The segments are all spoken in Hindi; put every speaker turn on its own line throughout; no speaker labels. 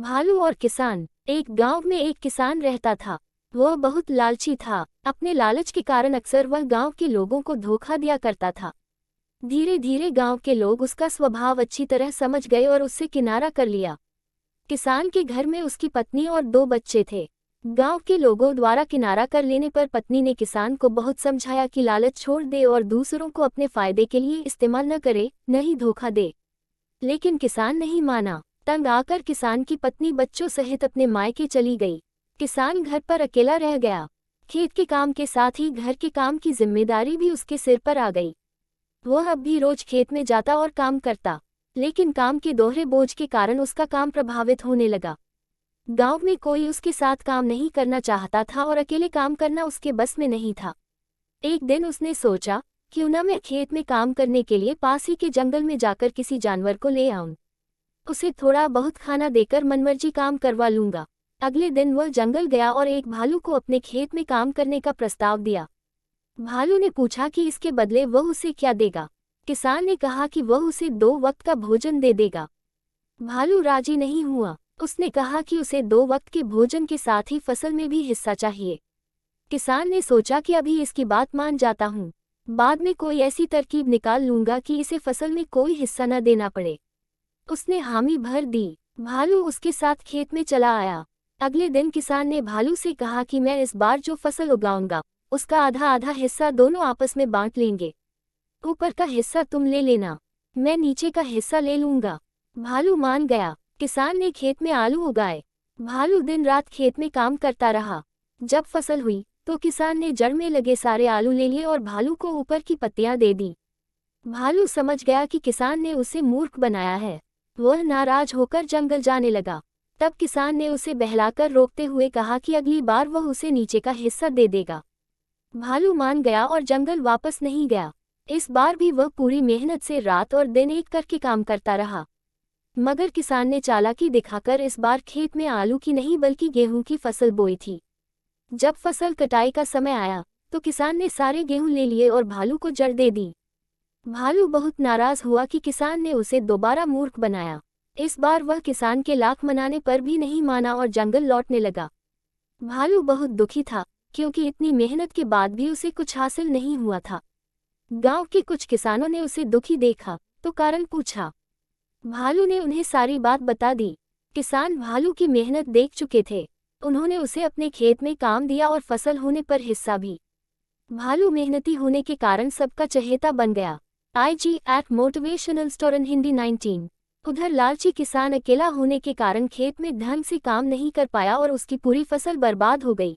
भालू और किसान। एक गांव में एक किसान रहता था। वह बहुत लालची था। अपने लालच के कारण अक्सर वह गांव के लोगों को धोखा दिया करता था। धीरे धीरे गांव के लोग उसका स्वभाव अच्छी तरह समझ गए और उससे किनारा कर लिया। किसान के घर में उसकी पत्नी और 2 बच्चे थे। गांव के लोगों द्वारा किनारा कर लेने पर पत्नी ने किसान को बहुत समझाया कि लालच छोड़ दे और दूसरों को अपने फायदे के लिए इस्तेमाल न करे, न ही धोखा दे। लेकिन किसान नहीं माना। तंग आकर किसान की पत्नी बच्चों सहित अपने मायके चली गई। किसान घर पर अकेला रह गया। खेत के काम के साथ ही घर के काम की जिम्मेदारी भी उसके सिर पर आ गई। वह अब भी रोज खेत में जाता और काम करता, लेकिन काम के दोहरे बोझ के कारण उसका काम प्रभावित होने लगा। गांव में कोई उसके साथ काम नहीं करना चाहता था और अकेले काम करना उसके बस में नहीं था। एक दिन उसने सोचा, क्यों न मैं खेत में काम करने के लिए पास ही के जंगल में जाकर किसी जानवर को ले आऊं। उसे थोड़ा बहुत खाना देकर मनमर्जी काम करवा लूंगा। अगले दिन वह जंगल गया और एक भालू को अपने खेत में काम करने का प्रस्ताव दिया। भालू ने पूछा कि इसके बदले वह उसे क्या देगा। किसान ने कहा कि वह उसे 2 वक्त का भोजन दे देगा। भालू राजी नहीं हुआ। उसने कहा कि उसे 2 वक्त के भोजन के साथ ही फसल में भी हिस्सा चाहिए। किसान ने सोचा कि अभी इसकी बात मान जाता हूँ, बाद में कोई ऐसी तरकीब निकाल लूंगा कि इसे फसल में कोई हिस्सा न देना पड़े। उसने हामी भर दी। भालू उसके साथ खेत में चला आया। अगले दिन किसान ने भालू से कहा कि मैं इस बार जो फसल उगाऊंगा उसका आधा आधा हिस्सा दोनों आपस में बांट लेंगे। ऊपर का हिस्सा तुम ले लेना, मैं नीचे का हिस्सा ले लूंगा। भालू मान गया। किसान ने खेत में आलू उगाए। भालू दिन रात खेत में काम करता रहा। जब फसल हुई तो किसान ने जड़ में लगे सारे आलू ले लिए और भालू को ऊपर की पत्तियां दे दी। भालू समझ गया कि किसान ने उसे मूर्ख बनाया है। वह नाराज होकर जंगल जाने लगा। तब किसान ने उसे बहलाकर रोकते हुए कहा कि अगली बार वह उसे नीचे का हिस्सा दे देगा। भालू मान गया और जंगल वापस नहीं गया। इस बार भी वह पूरी मेहनत से रात और दिन एक करके काम करता रहा। मगर किसान ने चालाकी दिखाकर इस बार खेत में आलू की नहीं बल्कि गेहूं की फसल बोई थी। जब फसल कटाई का समय आया तो किसान ने सारे गेहूं ले लिए और भालू को जड़ दे दी। भालू बहुत नाराज हुआ कि किसान ने उसे दोबारा मूर्ख बनाया। इस बार वह किसान के लाख मनाने पर भी नहीं माना और जंगल लौटने लगा। भालू बहुत दुखी था, क्योंकि इतनी मेहनत के बाद भी उसे कुछ हासिल नहीं हुआ था। गांव के कुछ किसानों ने उसे दुखी देखा तो कारण पूछा। भालू ने उन्हें सारी बात बता दी। किसान भालू की मेहनत देख चुके थे। उन्होंने उसे अपने खेत में काम दिया और फसल होने पर हिस्सा भी। भालू मेहनती होने के कारण सबका चहेता बन गया। IG@ motivational store in Hindi 19। उधर लालची किसान अकेला होने के कारण खेत में ढंग से काम नहीं कर पाया और उसकी पूरी फसल बर्बाद हो गई।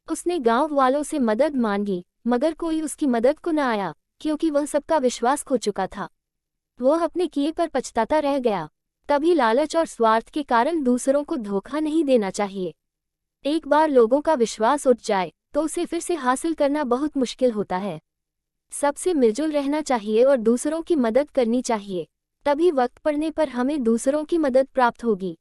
उसने गांव वालों से मदद मांगी, मगर कोई उसकी मदद को न आया, क्योंकि वह सबका विश्वास खो चुका था। वह अपने किए पर पछताता रह गया। तभी लालच और स्वार्थ के कारण दूसरों को धोखा नहीं देना चाहिए। एक बार लोगों का विश्वास उठ जाए तो उसे फिर से हासिल करना बहुत मुश्किल होता है। सबसे मिलजुल रहना चाहिए और दूसरों की मदद करनी चाहिए, तभी वक्त पड़ने पर हमें दूसरों की मदद प्राप्त होगी।